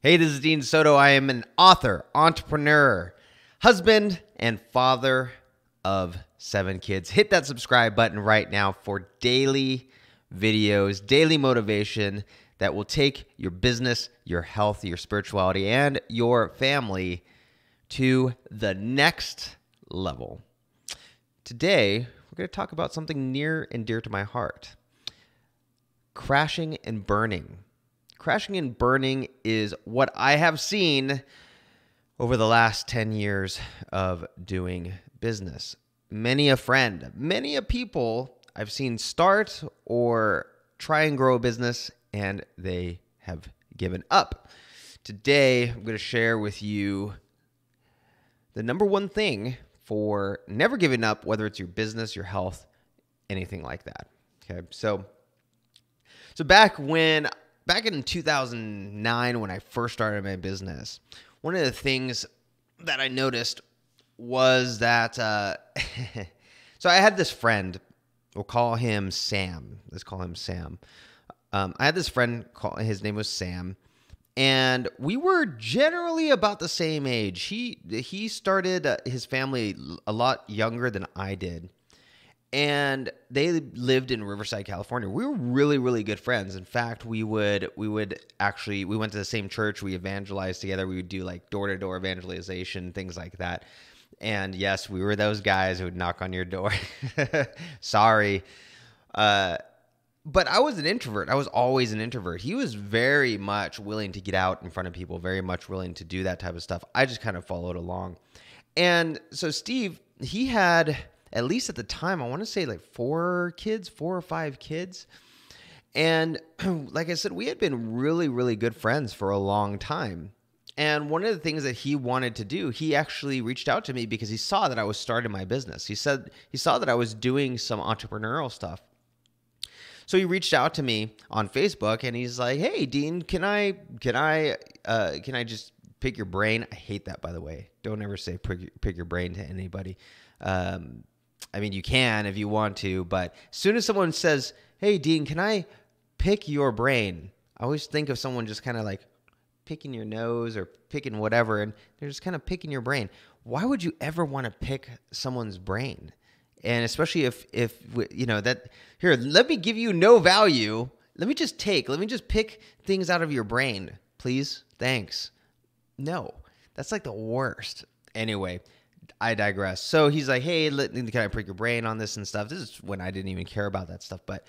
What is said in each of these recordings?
Hey, this is Dean Soto. I am an author, entrepreneur, husband, and father of 7 kids. Hit that subscribe button right now for daily videos, daily motivation that will take your business, your health, your spirituality, and your family to the next level. Today, we're going to talk about something near and dear to my heart: crashing and burning. Crashing and burning is what I have seen over the last 10 years of doing business. Many a friend, many a people I've seen start or try and grow a business, and they have given up. Today, I'm going to share with you the number one thing for never giving up, whether it's your business, your health, anything like that. Okay, so back in 2009, when I first started my business, one of the things that I noticed was that, so I had this friend, we'll call him Sam. Let's call him Sam. I had this friend, his name was Sam, and we were generally about the same age. He started his family a lot younger than I did. And they lived in Riverside, California. We were really, really good friends. In fact, we went to the same church. We evangelized together. We would do like door-to-door evangelization, things like that. And yes, we were those guys who would knock on your door. Sorry. But I was an introvert. I was always an introvert. He was very much willing to get out in front of people, very much willing to do that type of stuff. I just kind of followed along. And so Steve, he had, at least at the time, I want to say like 4 or 5 kids. And like I said, we had been really, really good friends for a long time. And one of the things that he wanted to do, he actually reached out to me because he saw that I was starting my business. He saw that I was doing some entrepreneurial stuff. So he reached out to me on Facebook and he's like, "Hey, Dean, can I just pick your brain?" I hate that, by the way. Don't ever say pick your brain to anybody. I mean, you can if you want to, but as soon as someone says, "Hey, Dean, can I pick your brain?" I always think of someone just kind of like picking your nose or picking whatever, and they're just kind of picking your brain. Why would you ever want to pick someone's brain? And especially if you know that, here, let me give you no value. Let me just pick things out of your brain, please. Thanks. No, that's like the worst. Anyway, I digress. So he's like, "Hey, can I pick your brain on this and stuff?" This is when I didn't even care about that stuff. But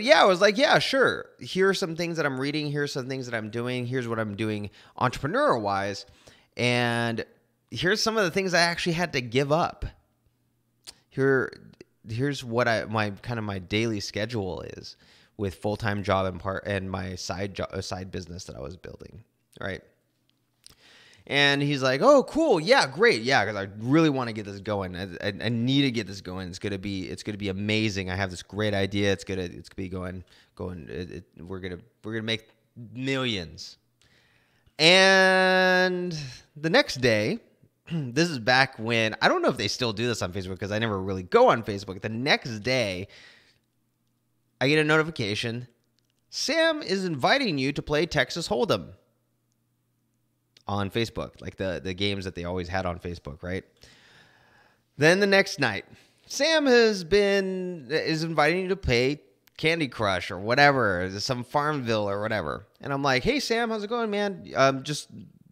yeah, I was like, "Yeah, sure. Here are some things that I'm reading. Here's some things that I'm doing. Here's what I'm doing entrepreneur-wise. And here's some of the things I actually had to give up. Here's what my daily schedule is with full-time job and my side business that I was building, right?" And he's like, "Oh, cool. Yeah, great. Yeah, because I really want to get this going. I need to get this going. It's gonna be amazing. I have this great idea. It's gonna be going. We're gonna make millions." And the next day, this is back when, I don't know if they still do this on Facebook because I never really go on Facebook. The next day, I get a notification: "Sam is inviting you to play Texas Hold'em." On Facebook, like the games that they always had on Facebook, right? Then the next night, Sam is inviting you to play Candy Crush or whatever, some Farmville or whatever. And I'm like, "Hey, Sam, how's it going, man? Just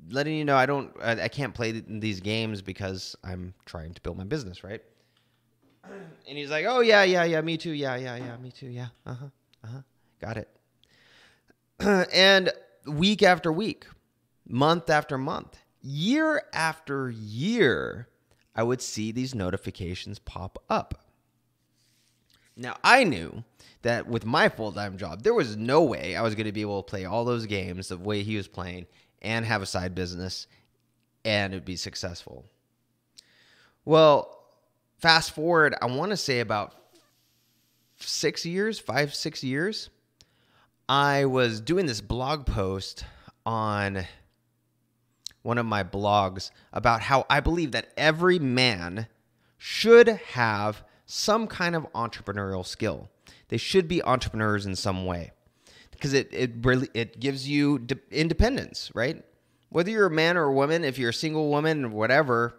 letting you know I can't play these games because I'm trying to build my business, right?" And he's like, "Oh, yeah, me too. Yeah, me too. Yeah, got it." And week after week, month after month, year after year, I would see these notifications pop up. Now, I knew that with my full-time job, there was no way I was going to be able to play all those games the way he was playing and have a side business and it would be successful. Well, fast forward, I want to say about 6 years, 5-6 years, I was doing this blog post on one of my blogs about how I believe that every man should have some kind of entrepreneurial skill. They should be entrepreneurs in some way. because it gives you independence, right? Whether you're a man or a woman, if you're a single woman or whatever,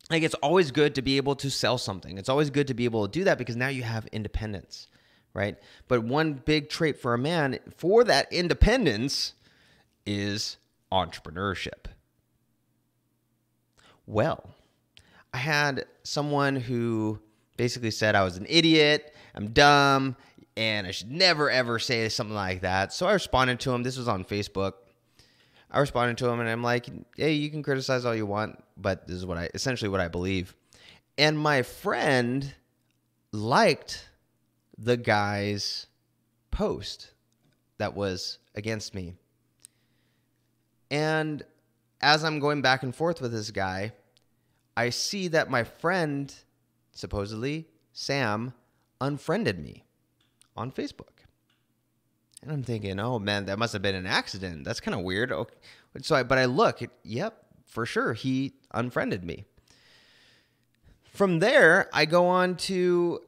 like it's always good to be able to sell something. It's always good to be able to do that because now you have independence, right? But one big trait for a man for that independence is entrepreneurship. Well, I had someone who basically said I was an idiot, I'm dumb, and I should never, ever say something like that. So I responded to him. This was on Facebook. I responded to him, and I'm like, hey, you can criticize all you want, but this is essentially what I believe. And my friend liked the guy's post that was against me. And as I'm going back and forth with this guy, I see that my friend, supposedly Sam, unfriended me on Facebook. And I'm thinking, oh man, that must have been an accident. That's kind of weird. Okay. But I look, yep, for sure, he unfriended me. From there, I go on to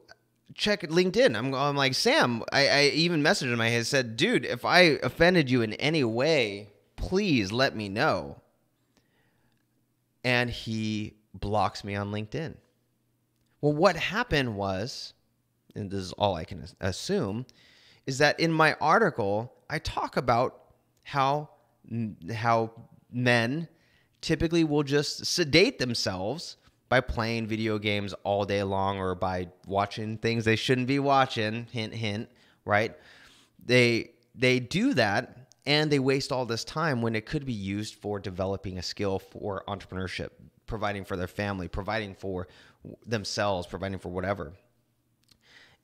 check LinkedIn. I'm like, Sam, I even messaged him. I said, dude, if I offended you in any way, please let me know. And he blocks me on LinkedIn. Well, what happened was, and this is all I can assume, is that in my article, I talk about how men typically will just sedate themselves by playing video games all day long or by watching things they shouldn't be watching, hint, hint, right? They do that, and they waste all this time when it could be used for developing a skill for entrepreneurship, providing for their family, providing for themselves, providing for whatever.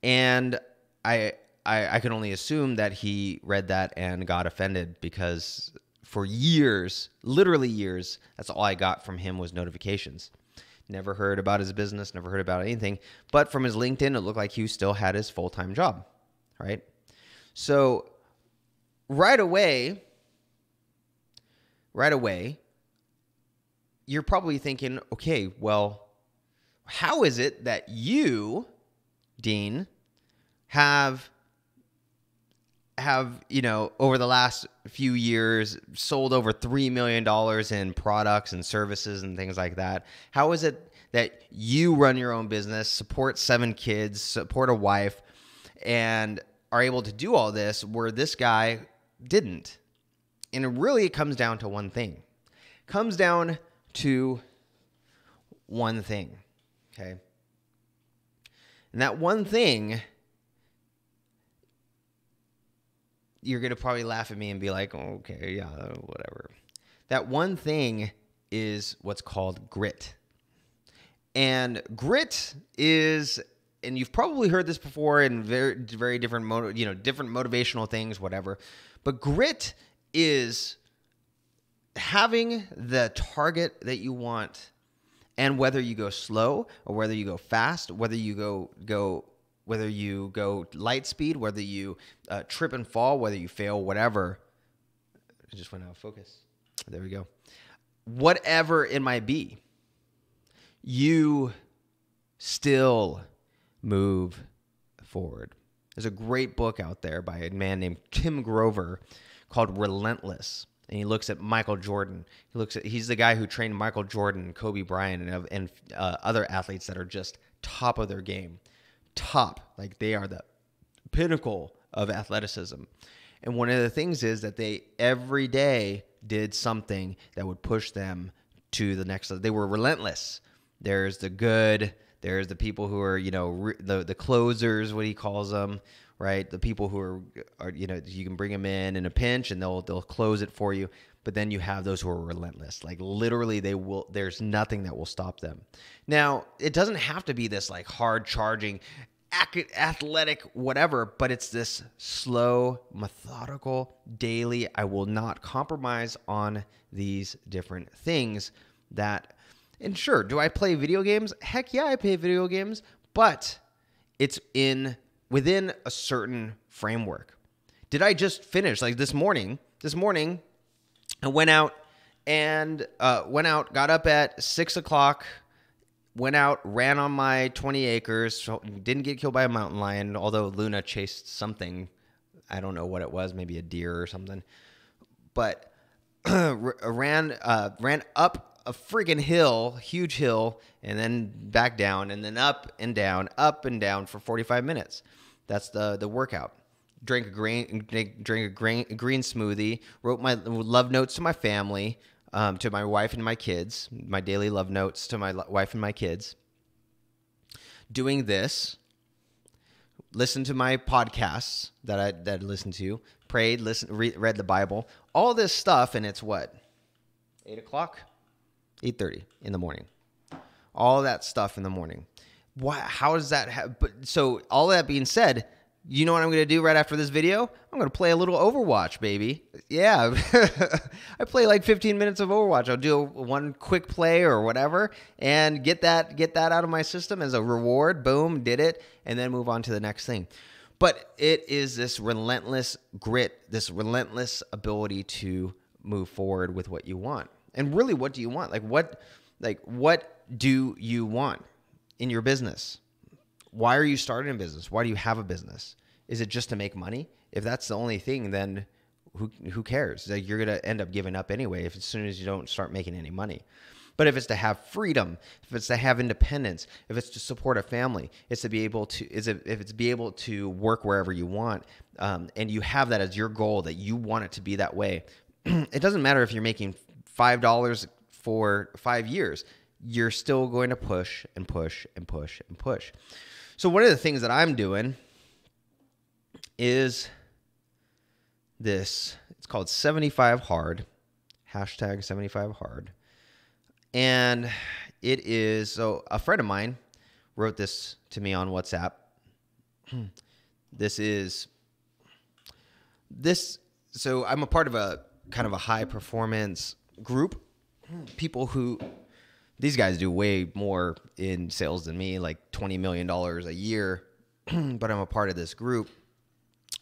And I can only assume that he read that and got offended because for years, literally years, that's all I got from him was notifications. Never heard about his business, never heard about anything. But from his LinkedIn, it looked like he still had his full-time job, right? So right away, you're probably thinking, okay, well, how is it that you, Dean, have over the last few years sold over $3 million in products and services and things like that? How is it that you run your own business, support 7 kids, support a wife, and are able to do all this where this guy didn't? And it comes down to one thing. Okay? And that one thing, you're going to probably laugh at me and be like, oh, okay, yeah, whatever. That one thing is what's called grit. And grit is, and you've probably heard this before in very, very different, different motivational things, whatever. But grit is having the target that you want, and whether you go slow or whether you go fast, whether you go light speed, whether you trip and fall, whether you fail, whatever. I just went out of focus. There we go. Whatever it might be, you still move forward. There's a great book out there by a man named Tim Grover called Relentless. And he looks at Michael Jordan. He's the guy who trained Michael Jordan, Kobe Bryant, and other athletes that are just top of their game. Top, like they are the pinnacle of athleticism. And one of the things is that they every day did something that would push them to the next level. They were relentless. There's the good. There's the people who are, the closers, what he calls them, right? The people who are you can bring them in a pinch and they'll close it for you. But then you have those who are relentless. Like literally there's nothing that will stop them. Now, it doesn't have to be this like hard charging, athletic, whatever, but it's this slow, methodical, daily, I will not compromise on these different things that, and sure, do I play video games? Heck yeah, I play video games, but it's within a certain framework. Did I just finish like this morning? I went out, got up at 6 o'clock, went out, ran on my 20 acres, so didn't get killed by a mountain lion, although Luna chased something. I don't know what it was, maybe a deer or something. But ran up a friggin' hill, huge hill, and then back down, and then up and down for 45 minutes. That's the workout. Drank a green smoothie. Wrote my love notes to my family, to my wife and my kids. My daily love notes to my wife and my kids. Doing this. Listened to my podcasts that I listened to. Prayed. Read the Bible. All this stuff, and it's what? 8 o'clock? 8:30 in the morning. All that stuff in the morning. Why? How does that so all that being said, you know what I'm going to do right after this video? I'm going to play a little Overwatch, baby. Yeah. I play like 15 minutes of Overwatch. I'll do one quick play or whatever and get that out of my system as a reward. Boom, did it, and then move on to the next thing. But it is this relentless grit, this relentless ability to move forward with what you want. And really, what do you want? What do you want in your business? Why are you starting a business? Why do you have a business? Is it just to make money? If that's the only thing, then who cares? Like, you're going to end up giving up anyway as soon as you don't start making any money. But if it's to have freedom, if it's to have independence, if it's to support a family, it's to be able to work wherever you want, and you have that as your goal, that you want it to be that way. It doesn't matter if you're making $5 for 5 years. You're still going to push and push and push and push. So one of the things that I'm doing is this. It's called 75 Hard, hashtag 75 Hard. And it is, so a friend of mine wrote this to me on WhatsApp. So I'm a part of a kind of a high performance group. People who, these guys do way more in sales than me, like $20 million a year, but I'm a part of this group.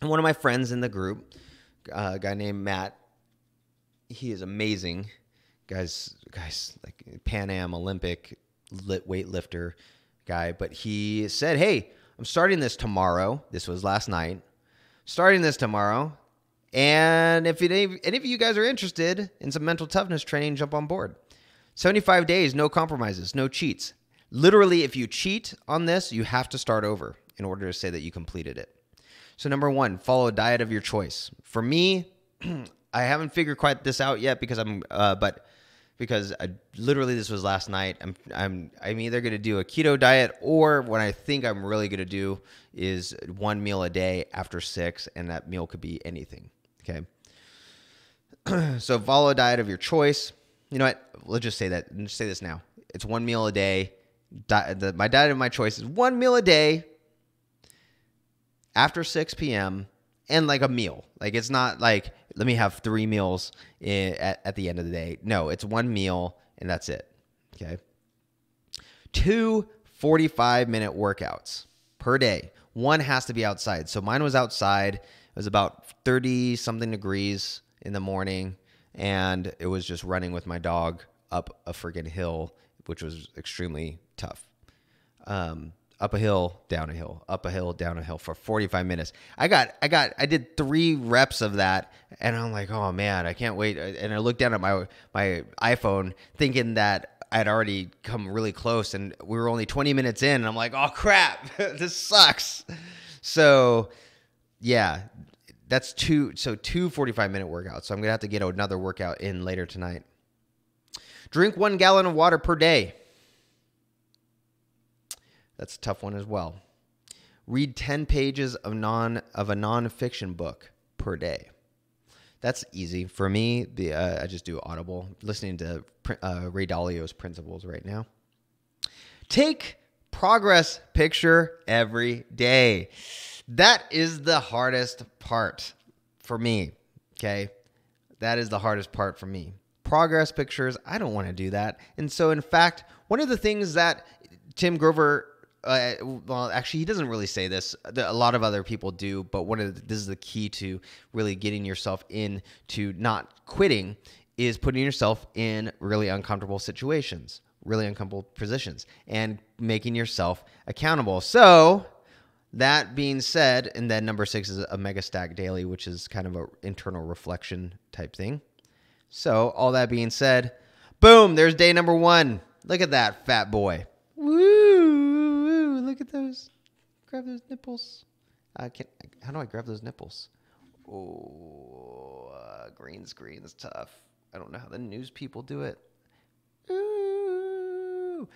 And one of my friends in the group, a guy named Matt, he is amazing. Guy's like Pan Am Olympic weightlifter guy, but he said, hey, I'm starting this tomorrow. This was last night. Starting this tomorrow. And if any of you guys are interested in some mental toughness training, jump on board. 75 days, no compromises, no cheats. Literally, if you cheat on this, you have to start over in order to say that you completed it. So number one, follow a diet of your choice. For me, I haven't figured quite this out yet because literally this was last night. I'm either going to do a keto diet, or what I think I'm really going to do is one meal a day after 6, and that meal could be anything. Okay. So follow a diet of your choice. You know what? Let's just say that. Let's say this now. It's one meal a day. My diet of my choice is one meal a day after 6 p.m. and like a meal. Like, it's not like, let me have 3 meals at the end of the day. No, it's one meal and that's it. Okay. 2 45-minute workouts per day. One has to be outside. So mine was outside. It was about 30-something degrees in the morning, and it was just running with my dog up a freaking hill, which was extremely tough. Up a hill, down a hill, up a hill, down a hill for 45 minutes. I did 3 reps of that, and I'm like, oh man, I can't wait. And I looked down at my iPhone thinking that I'd already come really close, and we were only 20 minutes in, and I'm like, oh crap, this sucks. So yeah, that's 2 45-minute workouts. So I'm gonna have to get another workout in later tonight. Drink 1 gallon of water per day. That's a tough one as well. Read 10 pages of a nonfiction book per day. That's easy for me. I just do Audible, listening to Ray Dalio's Principles right now. Take progress picture every day. That is the hardest part for me. Okay, that is the hardest part for me. Progress pictures. I don't want to do that. And so, in fact, one of the things that Tim Grover, well, actually, he doesn't really say this. A lot of other people do, but this is the key to really getting yourself into not quitting, is putting yourself in really uncomfortable situations, really uncomfortable positions, and making yourself accountable. So that being said, and then number 6 is a mega stack daily, which is kind of an internal reflection type thing. So all that being said, boom, there's day number 1. Look at that fat boy. Woo! Look at those. Grab those nipples. How do I grab those nipples? Oh, green screen is tough. I don't know how the news people do it. Ooh.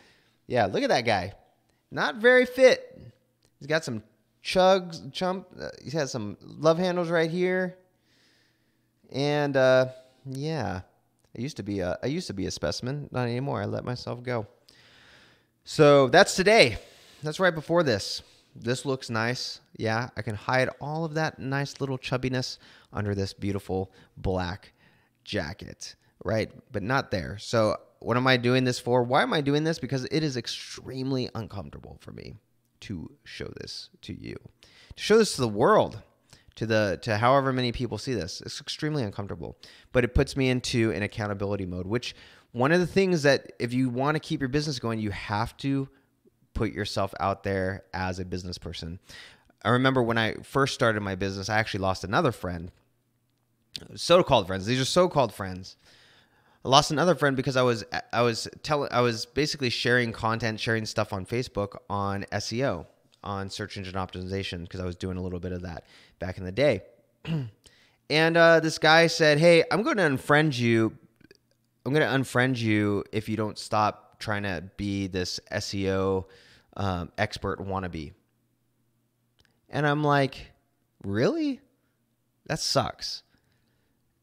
Yeah, look at that guy. Not very fit. He's got some he has some love handles right here. And yeah, I used to be a specimen. Not anymore. I let myself go. So that's today. That's right before this. This looks nice. Yeah, I can hide all of that nice little chubbiness under this beautiful black jacket, right? But not there. So what am I doing this for? Why am I doing this? Because it is extremely uncomfortable for me to show this to you, to show this to the world, to however many people see this. It's extremely uncomfortable, but it puts me into an accountability mode, which one of the things that if you want to keep your business going, you have to put yourself out there as a business person. I remember when I first started my business, I actually lost another friend. So-called friends. These are so-called friends. I lost another friend because I was basically sharing content, sharing stuff on Facebook on SEO, on search engine optimization, because I was doing a little bit of that back in the day. And this guy said, "Hey, I'm going to unfriend you. I'm going to unfriend you if you don't stop trying to be this SEO expert wannabe." And I'm like, really? That sucks.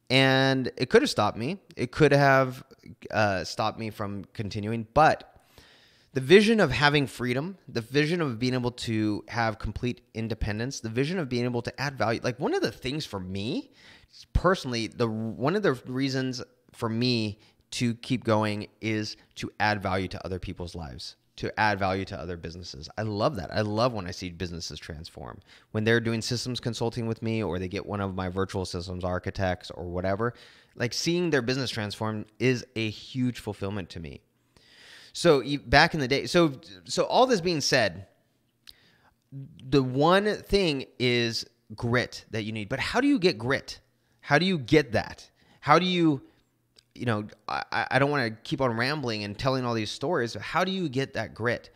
And it could have stopped me. It could have stopped me from continuing. But the vision of having freedom, the vision of being able to have complete independence, the vision of being able to add value. Like one of the things for me, personally, one of the reasons for me to keep going is to add value to other people's lives, to add value to other businesses. I love that. I love when I see businesses transform. When they're doing systems consulting with me, or they get one of my virtual systems architects or whatever, like seeing their business transform is a huge fulfillment to me. So back in the day, so all this being said, the one thing is grit that you need. But how do you get grit? How do you get that? How do you I don't want to keep on rambling and telling all these stories, but how do you get that grit?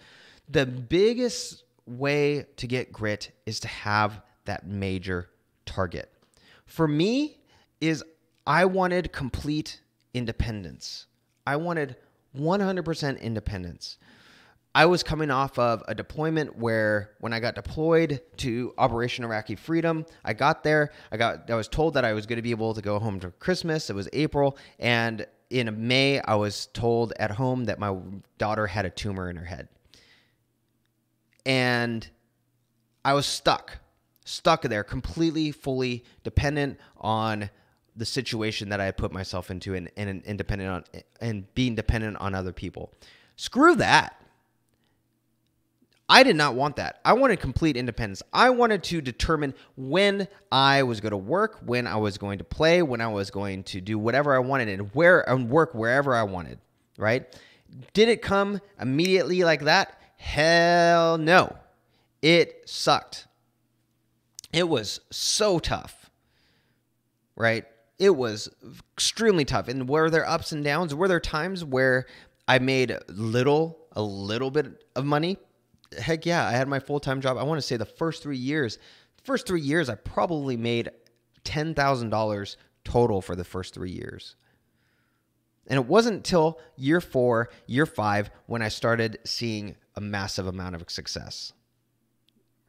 The biggest way to get grit is to have that major target. For me, is I wanted complete independence. I wanted 100% independence. I was coming off of a deployment where when I got deployed to Operation Iraqi Freedom, I got there. I was told that I was going to be able to go home for Christmas. It was April. And in May, I was told at home that my daughter had a tumor in her head. And I was stuck there, completely, fully dependent on the situation that I had put myself into and being dependent on other people. Screw that. I did not want that. I wanted complete independence. I wanted to determine when I was going to work, when I was going to play, when I was going to do whatever I wanted, and work wherever I wanted, right? Did it come immediately like that? Hell no. It sucked. It was so tough, right? It was extremely tough. And were there ups and downs? Were there times where I made a little bit of money? Heck yeah, I had my full-time job. I want to say the first 3 years, I probably made $10,000 total for the first 3 years. And it wasn't until year 4, year 5, when I started seeing a massive amount of success,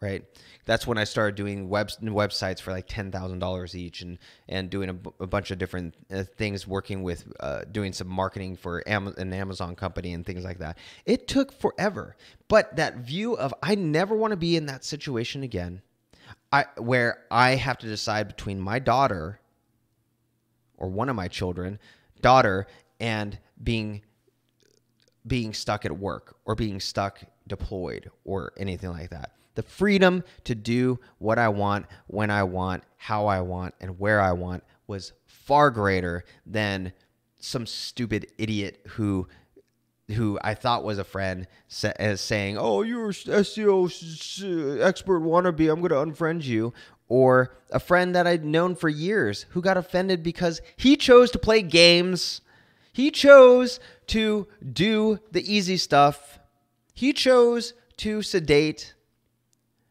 right? That's when I started doing websites for like $10,000 each and doing a bunch of different things, working with doing some marketing for an Amazon company and things like that. It took forever. But that view of I never want to be in that situation again, where I have to decide between my daughter or one of my children, daughter, and being stuck at work or being stuck deployed or anything like that. The freedom to do what I want, when I want, how I want, and where I want was far greater than some stupid idiot who who I thought was a friend as saying, "Oh, you're SEO expert wannabe. I'm going to unfriend you." Or a friend that I'd known for years who got offended because he chose to play games. He chose to do the easy stuff. He chose to sedate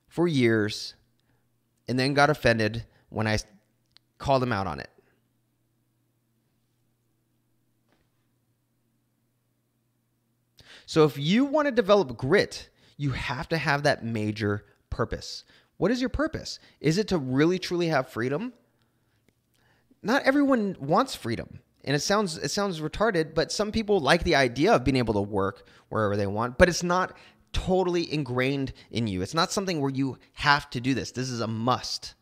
for years and then got offended when I called him out on it. So if you want to develop grit, you have to have that major purpose. What is your purpose? Is it to really, truly have freedom? Not everyone wants freedom. And it sounds retarded, but some people like the idea of being able to work wherever they want, but it's not totally ingrained in you. It's not something where you have to do this. This is a must.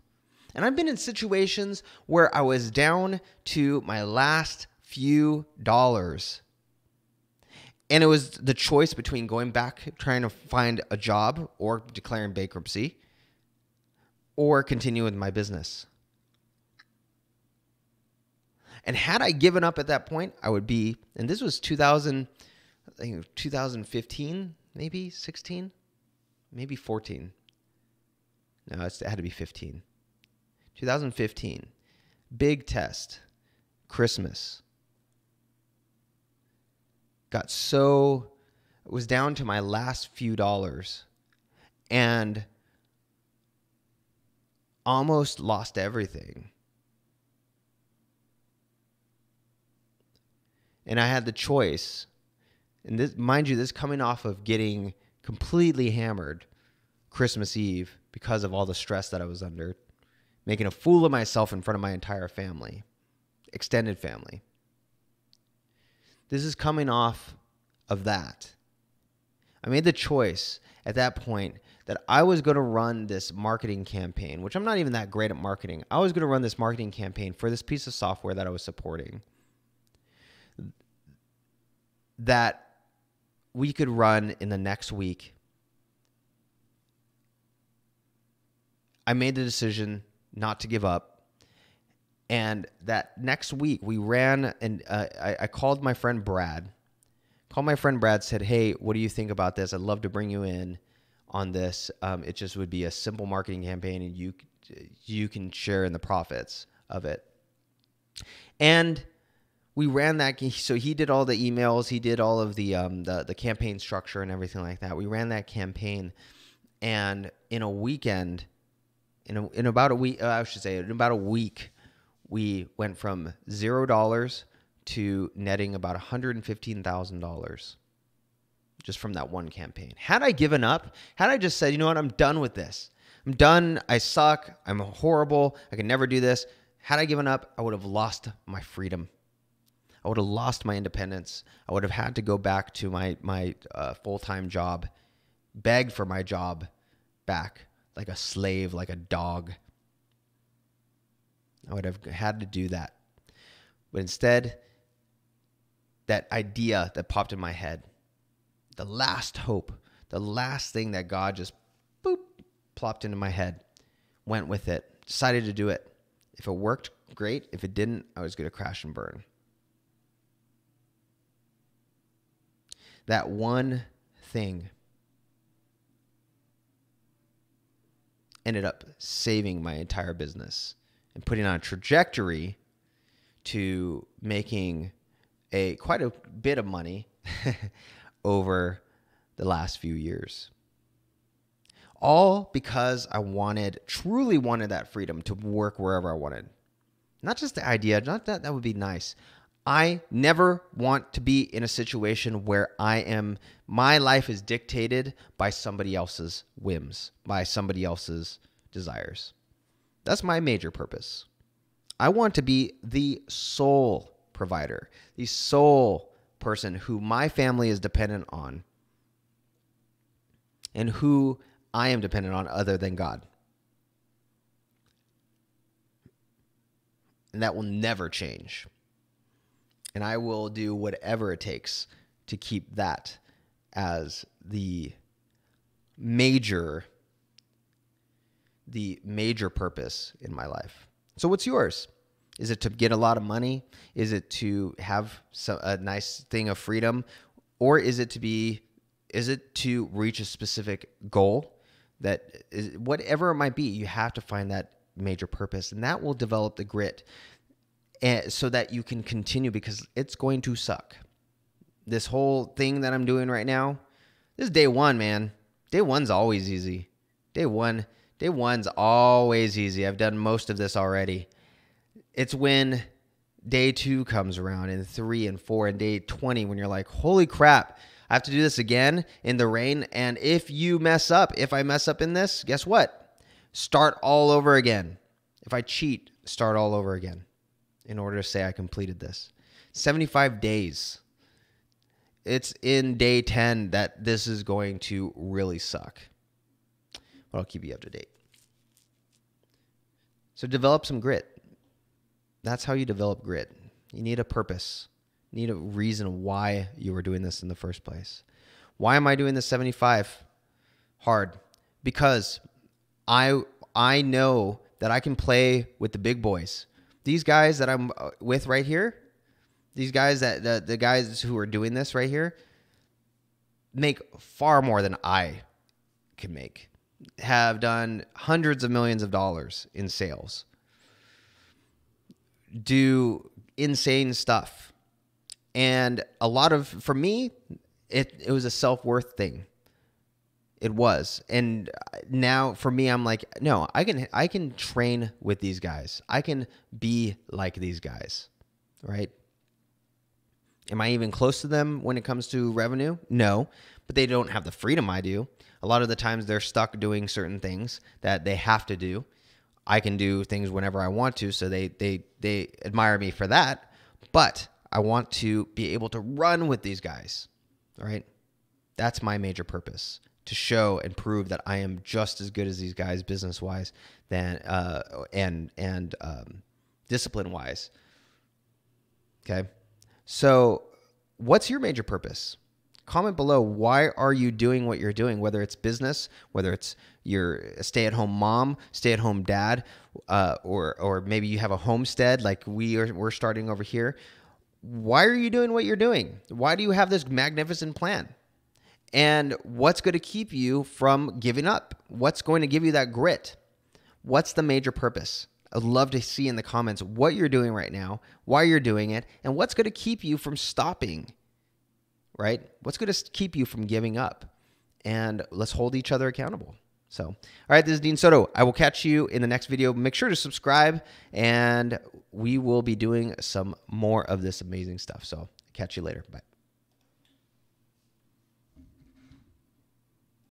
And I've been in situations where I was down to my last few dollars. And it was the choice between going back, trying to find a job, or declaring bankruptcy, or continue with my business. And had I given up at that point, I would be, and this was 2015, maybe 16, maybe 14. No, it had to be 15. 2015, big test, Christmas. Was down to my last few dollars and almost lost everything. And I had the choice, and this, mind you, this coming off of getting completely hammered Christmas Eve because of all the stress that I was under, making a fool of myself in front of my entire family, extended family. This is coming off of that. I made the choice at that point that I was going to run this marketing campaign, which I'm not even that great at marketing. I was going to run this marketing campaign for this piece of software that I was supporting that we could run in the next week. I made the decision not to give up. And that next week we ran, and I called my friend Brad. Said, "Hey, what do you think about this? I'd love to bring you in on this. It just would be a simple marketing campaign, and you can share in the profits of it." And we ran that. So he did all the emails. He did all of the campaign structure and everything like that. We ran that campaign, and in about a week, we went from $0 to netting about $115,000 just from that one campaign. Had I given up, had I just said, "You know what, I'm done with this. I'm done. I suck. I'm horrible. I can never do this." Had I given up, I would have lost my freedom. I would have lost my independence. I would have had to go back to my full-time job, beg for my job back like a slave, like a dog. I would have had to do that. But instead, that idea that popped in my head, the last hope, the last thing that God just plopped into my head, went with it, decided to do it. If it worked, great. If it didn't, I was going to crash and burn. That one thing ended up saving my entire business and putting on a trajectory to making quite a bit of money over the last few years. All because I truly wanted that freedom to work wherever I wanted. Not just the idea, not that would be nice. I never want to be in a situation where my life is dictated by somebody else's whims, by somebody else's desires. That's my major purpose. I want to be the sole provider, the sole person who my family is dependent on and who I am dependent on other than God. And that will never change. And I will do whatever it takes to keep that as the major purpose in my life. So what's yours? Is it to get a lot of money? Is it to have a nice thing of freedom? Or is it to reach a specific goal that is, whatever it might be, you have to find that major purpose, and that will develop the grit so that you can continue, because it's going to suck. This whole thing that I'm doing right now, this is day one, man. Day one's always easy. Day one's always easy. I've done most of this already. It's when day 2 comes around, and 3 and 4 and day 20, when you're like, holy crap, I have to do this again in the rain. And if I mess up in this, guess what? Start all over again. If I cheat, start all over again in order to say I completed this. 75 days. It's in day 10 that this is going to really suck. But I'll keep you up to date. So develop some grit. That's how you develop grit. You need a purpose. You need a reason why you were doing this in the first place. Why am I doing this 75 hard? Because I know that I can play with the big boys. These guys that I'm with right here, these guys that the guys who are doing this right here make far more than I can make. Have done hundreds of millions of dollars in sales. Do insane stuff. And for me, it was a self-worth thing. It was. And now for me, I'm like, no, I can train with these guys. I can be like these guys, right? Am I even close to them when it comes to revenue? No, but they don't have the freedom I do. A lot of the times they're stuck doing certain things that they have to do. I can do things whenever I want to, so they admire me for that. But I want to be able to run with these guys, all right? That's my major purpose, to show and prove that I am just as good as these guys business-wise and discipline-wise. Okay? So what's your major purpose? Comment below, why are you doing what you're doing, whether it's business, whether it's you're a stay-at-home mom, stay-at-home dad, or maybe you have a homestead like we're starting over here. Why are you doing what you're doing? Why do you have this magnificent plan? And what's going to keep you from giving up? What's going to give you that grit? What's the major purpose? I'd love to see in the comments what you're doing right now, why you're doing it, and what's going to keep you from stopping, right? What's going to keep you from giving up? And let's hold each other accountable. So, all right, this is Dean Soto. I will catch you in the next video. Make sure to subscribe, and we will be doing some more of this amazing stuff. So, catch you later. Bye.